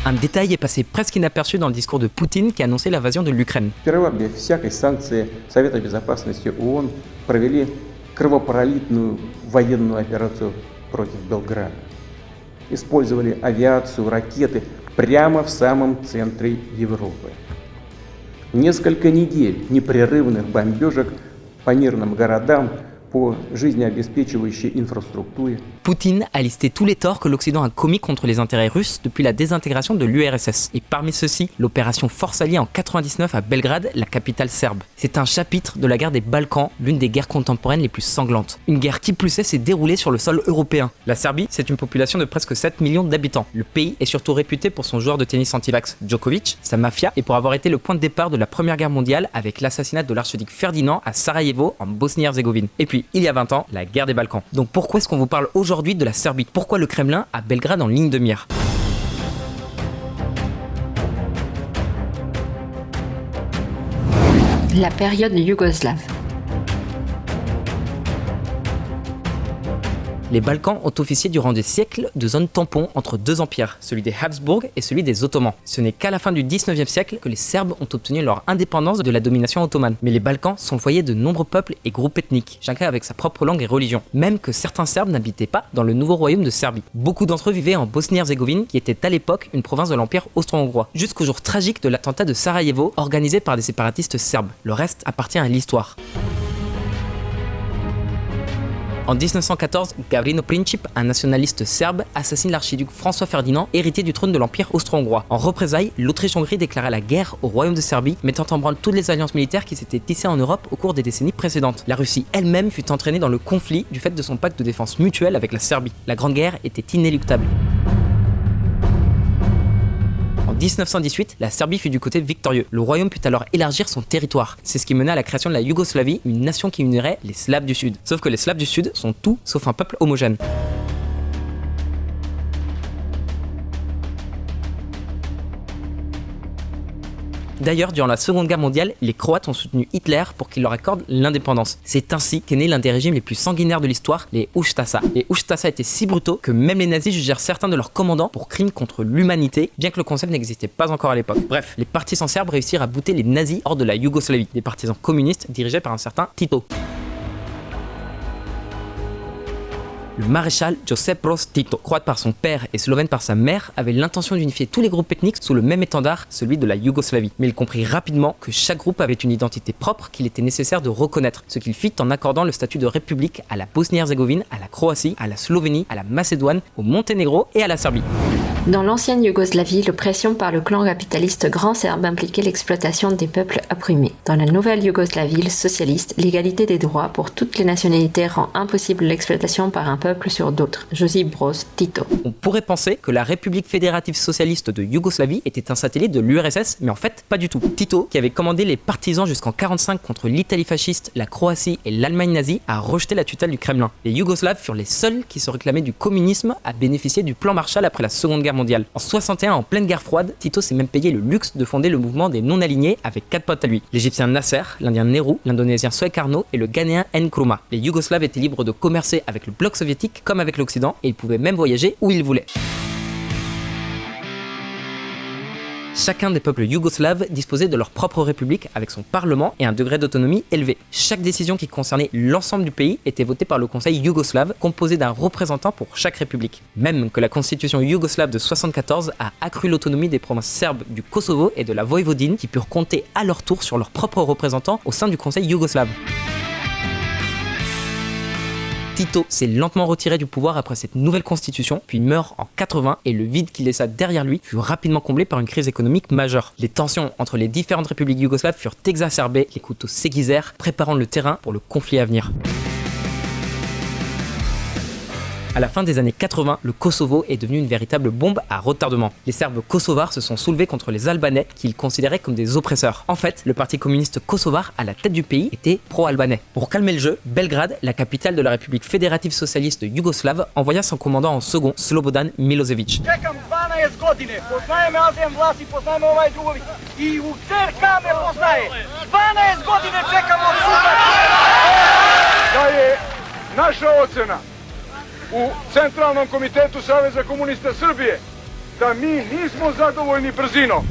Un détail est passé presque inaperçu dans le discours de Poutine qui a annoncé l'invasion de l'Ukraine. Сперва без всякой санкции Совета Безопасности ООН провели кровопролитную военную операцию против Белграда. Использовали авиацию, ракеты прямо в самом центре Европы. Несколько недель непрерывных бомбежек по мирным городам, по жизнеобеспечивающей инфраструктуре. Poutine a listé tous les torts que l'Occident a commis contre les intérêts russes depuis la désintégration de l'URSS. Et parmi ceux-ci, l'opération Force Alliée en 99 à Belgrade, la capitale serbe. C'est un chapitre de la guerre des Balkans, l'une des guerres contemporaines les plus sanglantes. Une guerre qui plus est s'est déroulée sur le sol européen. La Serbie, c'est une population de presque 7 millions d'habitants. Le pays est surtout réputé pour son joueur de tennis anti-vax Djokovic, sa mafia, et pour avoir été le point de départ de la Première Guerre mondiale avec l'assassinat de l'archiduc Ferdinand à Sarajevo, en Bosnie-Herzégovine. Et puis, il y a 20 ans, la guerre des Balkans. Donc pourquoi est-ce qu'on vous parle aujourd'hui de la Serbie? Pourquoi le Kremlin a Belgrade en ligne de mire? La période yougoslave. Les Balkans ont officié durant des siècles de zone tampon entre deux empires, celui des Habsbourg et celui des Ottomans. Ce n'est qu'à la fin du 19e siècle que les Serbes ont obtenu leur indépendance de la domination ottomane. Mais les Balkans sont le foyer de nombreux peuples et groupes ethniques, chacun avec sa propre langue et religion. Même que certains Serbes n'habitaient pas dans le nouveau royaume de Serbie. Beaucoup d'entre eux vivaient en Bosnie-Herzégovine, qui était à l'époque une province de l'empire austro-hongrois, jusqu'au jour tragique de l'attentat de Sarajevo organisé par des séparatistes serbes. Le reste appartient à l'histoire. En 1914, Gavrilo Princip, un nationaliste serbe, assassine l'archiduc François Ferdinand, héritier du trône de l'Empire austro-hongrois. En représailles, l'Autriche-Hongrie déclara la guerre au royaume de Serbie, mettant en branle toutes les alliances militaires qui s'étaient tissées en Europe au cours des décennies précédentes. La Russie elle-même fut entraînée dans le conflit du fait de son pacte de défense mutuelle avec la Serbie. La Grande Guerre était inéluctable. En 1918, la Serbie fut du côté victorieux. Le royaume put alors élargir son territoire. C'est ce qui mena à la création de la Yougoslavie, une nation qui unirait les Slaves du Sud. Sauf que les Slaves du Sud sont tout sauf un peuple homogène. D'ailleurs, durant la Seconde Guerre mondiale, les Croates ont soutenu Hitler pour qu'il leur accorde l'indépendance. C'est ainsi qu'est né l'un des régimes les plus sanguinaires de l'histoire, les Ustaša. Les Ustaša étaient si brutaux que même les nazis jugèrent certains de leurs commandants pour crimes contre l'humanité, bien que le concept n'existait pas encore à l'époque. Bref, les partisans serbes réussirent à bouter les nazis hors de la Yougoslavie, des partisans communistes dirigés par un certain Tito. Le maréchal Josip Broz Tito, croate par son père et slovène par sa mère, avait l'intention d'unifier tous les groupes ethniques sous le même étendard, celui de la Yougoslavie. Mais il comprit rapidement que chaque groupe avait une identité propre qu'il était nécessaire de reconnaître, ce qu'il fit en accordant le statut de république à la Bosnie-Herzégovine, à la Croatie, à la Slovénie, à la Macédoine, au Monténégro et à la Serbie. Dans l'ancienne Yougoslavie, l'oppression par le clan capitaliste grand serbe impliquait l'exploitation des peuples opprimés. Dans la nouvelle Yougoslavie socialiste, l'égalité des droits pour toutes les nationalités rend impossible l'exploitation par un peuple sur d'autres. Josip Broz Tito. On pourrait penser que la République fédérative socialiste de Yougoslavie était un satellite de l'URSS, mais en fait, pas du tout. Tito, qui avait commandé les partisans jusqu'en 1945 contre l'Italie fasciste, la Croatie et l'Allemagne nazie, a rejeté la tutelle du Kremlin. Les Yougoslaves furent les seuls qui se réclamaient du communisme à bénéficier du plan Marshall après la Seconde Guerre mondiale. En 61, en pleine guerre froide, Tito s'est même payé le luxe de fonder le mouvement des non-alignés avec 4 potes à lui. L'Égyptien Nasser, l'Indien Nehru, l'Indonésien Sukarno et le Ghanéen Nkrumah. Les Yougoslaves étaient libres de commercer avec le bloc soviétique comme avec l'Occident et ils pouvaient même voyager où ils voulaient. Chacun des peuples yougoslaves disposait de leur propre république avec son parlement et un degré d'autonomie élevé. Chaque décision qui concernait l'ensemble du pays était votée par le Conseil yougoslave, composé d'un représentant pour chaque république. Même que la constitution yougoslave de 1974 a accru l'autonomie des provinces serbes du Kosovo et de la Voïvodine qui purent compter à leur tour sur leurs propres représentants au sein du Conseil yougoslave. Tito s'est lentement retiré du pouvoir après cette nouvelle constitution, puis meurt en 80 et le vide qu'il laissa derrière lui fut rapidement comblé par une crise économique majeure. Les tensions entre les différentes républiques yougoslaves furent exacerbées, les couteaux s'aiguisèrent, préparant le terrain pour le conflit à venir. À la fin des années 80, le Kosovo est devenu une véritable bombe à retardement. Les Serbes kosovars se sont soulevés contre les Albanais qu'ils considéraient comme des oppresseurs. En fait, le parti communiste kosovar à la tête du pays était pro-albanais. Pour calmer le jeu, Belgrade, la capitale de la République fédérative socialiste yougoslave, envoya son commandant en second, Slobodan Milosevic. U Centralnom komitetu Saveza komunista Srbije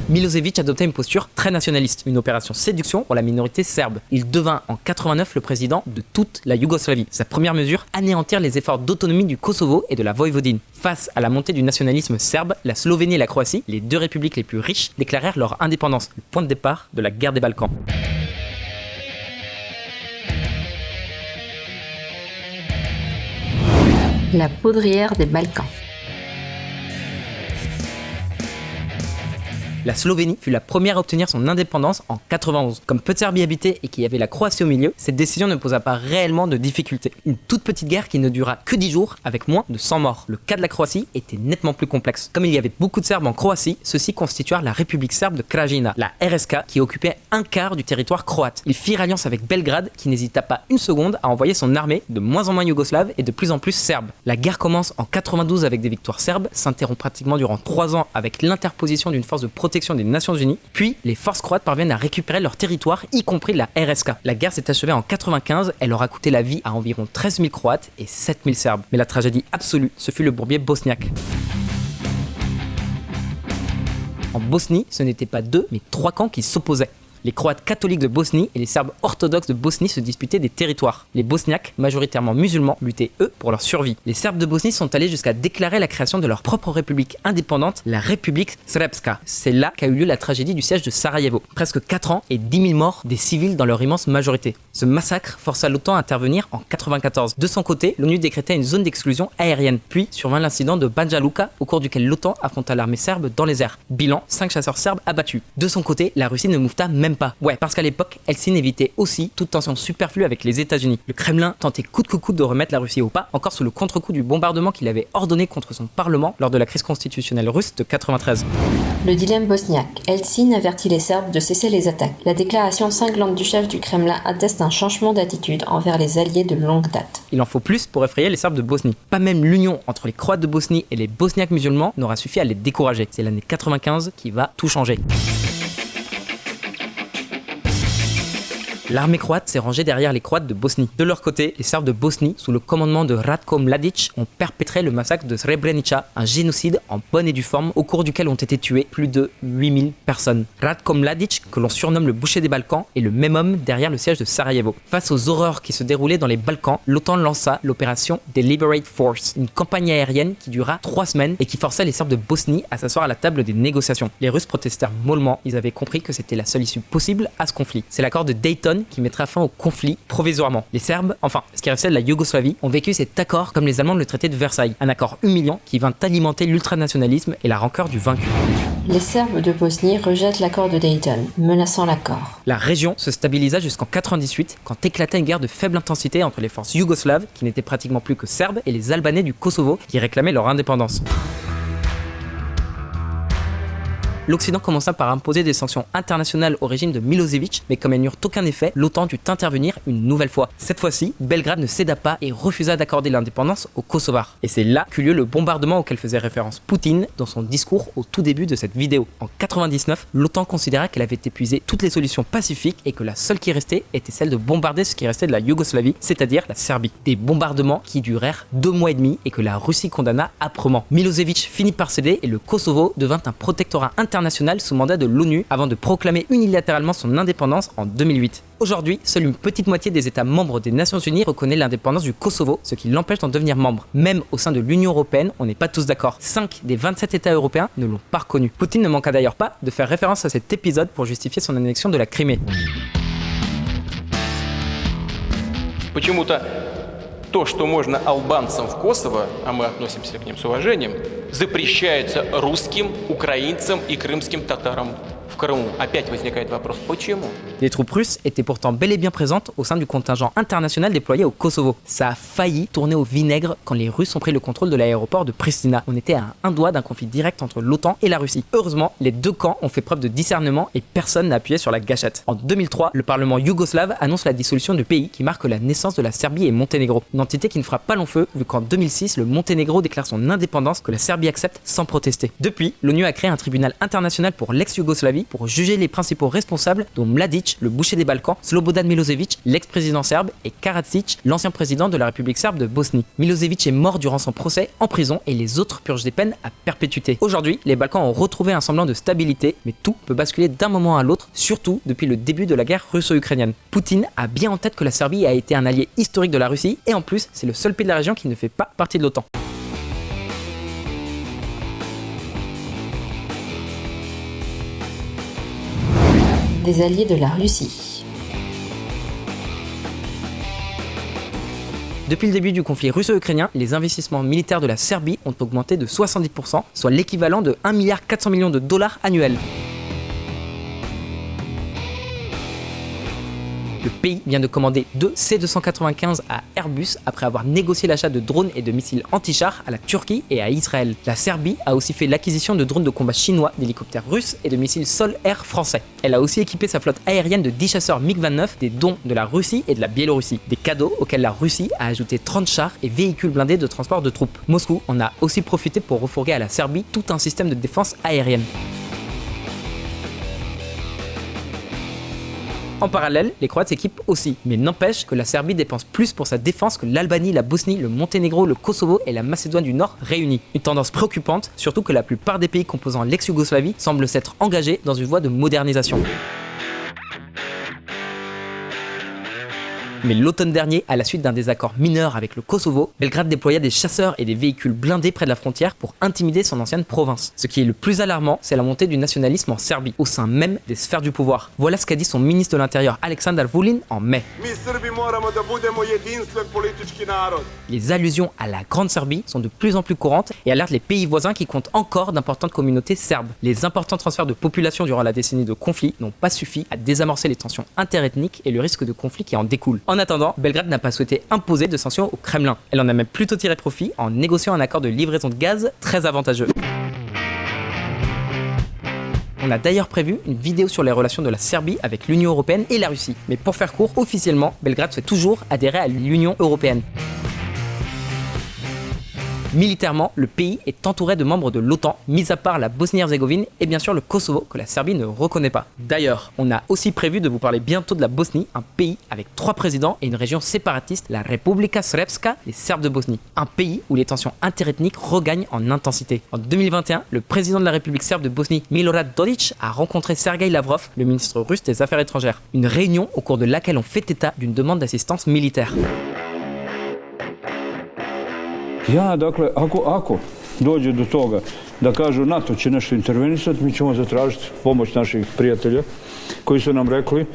Milosevic adoptait une posture très nationaliste, une opération séduction pour la minorité serbe. Il devint en 89 le président de toute la Yougoslavie. Sa première mesure, anéantir les efforts d'autonomie du Kosovo et de la Voïvodine. Face à la montée du nationalisme serbe, la Slovénie et la Croatie, les deux républiques les plus riches, déclarèrent leur indépendance, le point de départ de la guerre des Balkans. La poudrière des Balkans. La Slovénie fut la première à obtenir son indépendance en 91. Comme peu de Serbes y habitaient et qu'il y avait la Croatie au milieu, cette décision ne posa pas réellement de difficultés. Une toute petite guerre qui ne dura que 10 jours avec moins de 100 morts. Le cas de la Croatie était nettement plus complexe. Comme il y avait beaucoup de Serbes en Croatie, ceux-ci constituèrent la République serbe de Krajina, la RSK, qui occupait un quart du territoire croate. Ils firent alliance avec Belgrade, qui n'hésita pas une seconde à envoyer son armée de moins en moins yougoslave et de plus en plus serbe. La guerre commence en 92 avec des victoires serbes, s'interrompt pratiquement durant 3 ans avec l'interposition d'une force de protection des Nations Unies, puis les forces croates parviennent à récupérer leur territoire, y compris la RSK. La guerre s'est achevée en 95, elle aura coûté la vie à environ 13 000 Croates et 7 000 Serbes. Mais la tragédie absolue, ce fut le bourbier bosniaque. En Bosnie, ce n'étaient pas 2, mais 3 camps qui s'opposaient. Les Croates catholiques de Bosnie et les Serbes orthodoxes de Bosnie se disputaient des territoires. Les Bosniaques, majoritairement musulmans, luttaient eux pour leur survie. Les Serbes de Bosnie sont allés jusqu'à déclarer la création de leur propre république indépendante, la République Srpska. C'est là qu'a eu lieu la tragédie du siège de Sarajevo. Presque 4 ans et 10 000 morts, des civils dans leur immense majorité. Ce massacre força l'OTAN à intervenir en 1994. De son côté, l'ONU décréta une zone d'exclusion aérienne. Puis survint l'incident de Banja Luka, au cours duquel l'OTAN affronta l'armée serbe dans les airs. Bilan, 5 chasseurs serbes abattus. De son côté, la Russie ne moufta même pas. Ouais, parce qu'à l'époque, Helsinki évitait aussi toute tension superflue avec les États-Unis. Le Kremlin tentait coûte que coûte de remettre la Russie au pas, encore sous le contre-coup du bombardement qu'il avait ordonné contre son parlement lors de la crise constitutionnelle russe de 93. Le dilemme bosniaque. Helsinki avertit les Serbes de cesser les attaques. La déclaration cinglante du chef du Kremlin atteste un changement d'attitude envers les alliés de longue date. Il en faut plus pour effrayer les Serbes de Bosnie. Pas même l'union entre les Croates de Bosnie et les Bosniaques musulmans n'aura suffi à les décourager. C'est l'année 95 qui va tout changer. L'armée croate s'est rangée derrière les Croates de Bosnie. De leur côté, les Serbes de Bosnie, sous le commandement de Ratko Mladic, ont perpétré le massacre de Srebrenica, un génocide en bonne et due forme au cours duquel ont été tués plus de 8000 personnes. Ratko Mladic, que l'on surnomme le boucher des Balkans, est le même homme derrière le siège de Sarajevo. Face aux horreurs qui se déroulaient dans les Balkans, l'OTAN lança l'opération Deliberate Force, une campagne aérienne qui dura 3 semaines et qui força les Serbes de Bosnie à s'asseoir à la table des négociations. Les Russes protestèrent mollement, ils avaient compris que c'était la seule issue possible à ce conflit. C'est l'accord de Dayton qui mettra fin au conflit provisoirement. Les Serbes, enfin ce qui restait de la Yougoslavie, ont vécu cet accord comme les Allemands le traité de Versailles, un accord humiliant qui vint alimenter l'ultranationalisme et la rancœur du vaincu. Les Serbes de Bosnie rejettent l'accord de Dayton, menaçant l'accord. La région se stabilisa jusqu'en 1998 quand éclata une guerre de faible intensité entre les forces yougoslaves, qui n'étaient pratiquement plus que serbes, et les Albanais du Kosovo, qui réclamaient leur indépendance. L'Occident commença par imposer des sanctions internationales au régime de Milosevic, mais comme elles n'eurent aucun effet, l'OTAN dut intervenir une nouvelle fois. Cette fois-ci, Belgrade ne céda pas et refusa d'accorder l'indépendance aux Kosovars. Et c'est là qu'eut lieu le bombardement auquel faisait référence Poutine dans son discours au tout début de cette vidéo. En 1999, l'OTAN considéra qu'elle avait épuisé toutes les solutions pacifiques et que la seule qui restait était celle de bombarder ce qui restait de la Yougoslavie, c'est-à-dire la Serbie. Des bombardements qui durèrent 2 mois et demi et que la Russie condamna âprement. Milosevic finit par céder et le Kosovo devint un protectorat international sous mandat de l'ONU avant de proclamer unilatéralement son indépendance en 2008. Aujourd'hui, seule une petite moitié des États membres des Nations Unies reconnaît l'indépendance du Kosovo, ce qui l'empêche d'en devenir membre. Même au sein de l'Union Européenne, on n'est pas tous d'accord. 5 des 27 États européens ne l'ont pas reconnu. Poutine ne manqua d'ailleurs pas de faire référence à cet épisode pour justifier son annexion de la Crimée. Почему-то то, что можно албанцам в Kosovo, а мы относимся к ним с уважением, запрещается русским, украинцам и крымским татарам в Крыму. Опять возникает вопрос, почему? Les troupes russes étaient pourtant bel et bien présentes au sein du contingent international déployé au Kosovo. Ça a failli tourner au vinaigre quand les Russes ont pris le contrôle de l'aéroport de Pristina. On était à un doigt d'un conflit direct entre l'OTAN et la Russie. Heureusement, les deux camps ont fait preuve de discernement et personne n'a appuyé sur la gâchette. En 2003, le Parlement yougoslave annonce la dissolution du pays qui marque la naissance de la Serbie et Monténégro. Une entité qui ne fera pas long feu vu qu'en 2006, le Monténégro déclare son indépendance que la Serbie accepte sans protester. Depuis, l'ONU a créé un tribunal international pour l'ex-Yougoslavie pour juger les principaux responsables, dont Mladic, le boucher des Balkans, Slobodan Milosevic, l'ex-président serbe, et Karadzic, l'ancien président de la République serbe de Bosnie. Milosevic est mort durant son procès en prison et les autres purgent des peines à perpétuité. Aujourd'hui, les Balkans ont retrouvé un semblant de stabilité, mais tout peut basculer d'un moment à l'autre, surtout depuis le début de la guerre russo-ukrainienne. Poutine a bien en tête que la Serbie a été un allié historique de la Russie, et en plus, c'est le seul pays de la région qui ne fait pas partie de l'OTAN. Des alliés de la Russie. Depuis le début du conflit russo-ukrainien, les investissements militaires de la Serbie ont augmenté de 70%, soit l'équivalent de 1,4 milliard de dollars annuels. Le pays vient de commander 2 C-295 à Airbus après avoir négocié l'achat de drones et de missiles anti-chars à la Turquie et à Israël. La Serbie a aussi fait l'acquisition de drones de combat chinois, d'hélicoptères russes et de missiles sol-air français. Elle a aussi équipé sa flotte aérienne de 10 chasseurs MiG-29, des dons de la Russie et de la Biélorussie. Des cadeaux auxquels la Russie a ajouté 30 chars et véhicules blindés de transport de troupes. Moscou en a aussi profité pour refourguer à la Serbie tout un système de défense aérienne. En parallèle, les Croates s'équipent aussi, mais n'empêche que la Serbie dépense plus pour sa défense que l'Albanie, la Bosnie, le Monténégro, le Kosovo et la Macédoine du Nord réunis. Une tendance préoccupante, surtout que la plupart des pays composant l'ex-Yougoslavie semblent s'être engagés dans une voie de modernisation. Mais l'automne dernier, à la suite d'un désaccord mineur avec le Kosovo, Belgrade déploya des chasseurs et des véhicules blindés près de la frontière pour intimider son ancienne province. Ce qui est le plus alarmant, c'est la montée du nationalisme en Serbie, au sein même des sphères du pouvoir. Voilà ce qu'a dit son ministre de l'Intérieur Aleksandar Vulin en mai. Les allusions à la Grande Serbie sont de plus en plus courantes et alertent les pays voisins qui comptent encore d'importantes communautés serbes. Les importants transferts de population durant la décennie de conflit n'ont pas suffi à désamorcer les tensions interethniques et le risque de conflit qui en découle. En attendant, Belgrade n'a pas souhaité imposer de sanctions au Kremlin. Elle en a même plutôt tiré profit en négociant un accord de livraison de gaz très avantageux. On a d'ailleurs prévu une vidéo sur les relations de la Serbie avec l'Union Européenne et la Russie. Mais pour faire court, officiellement, Belgrade souhaite toujours adhérer à l'Union Européenne. Militairement, le pays est entouré de membres de l'OTAN, mis à part la Bosnie-Herzégovine et bien sûr le Kosovo que la Serbie ne reconnaît pas. D'ailleurs, on a aussi prévu de vous parler bientôt de la Bosnie, un pays avec 3 présidents et une région séparatiste, la Republika Srpska, les Serbes de Bosnie. Un pays où les tensions interethniques regagnent en intensité. En 2021, le président de la République serbe de Bosnie, Milorad Dodik, a rencontré Sergei Lavrov, le ministre russe des Affaires étrangères. Une réunion au cours de laquelle on fait état d'une demande d'assistance militaire. Ja, dakle, ako dođe do toga da kažu NATO će nešto intervenisati, mi ćemo zatražiti pomoć naših prijatelja koji su nam rekli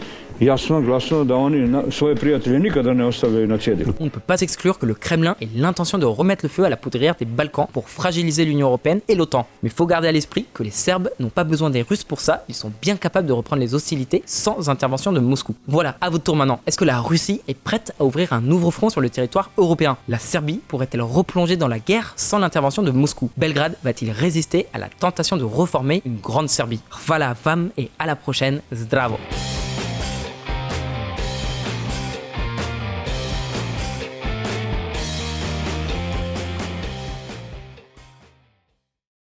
jasno, glasno da oni svoje prijatelje nikada ne ostavljaju na cjedilu. On ne peut pas exclure que le Kremlin ait l'intention de remettre le feu à la poudrière des Balkans pour fragiliser l'Union Européenne et l'OTAN. Mais faut garder à l'esprit que les Serbes n'ont pas besoin des Russes pour ça, ils sont bien capables de reprendre les hostilités sans intervention de Moscou. Voilà, à votre tour maintenant. Est-ce que la Russie est prête à ouvrir un nouveau front sur le territoire européen? La Serbie pourrait-elle replonger dans la guerre sans l'intervention de Moscou? Belgrade va-t-il résister à la tentation de reformer une grande Serbie? Hvala vam et à la prochaine, zdravo!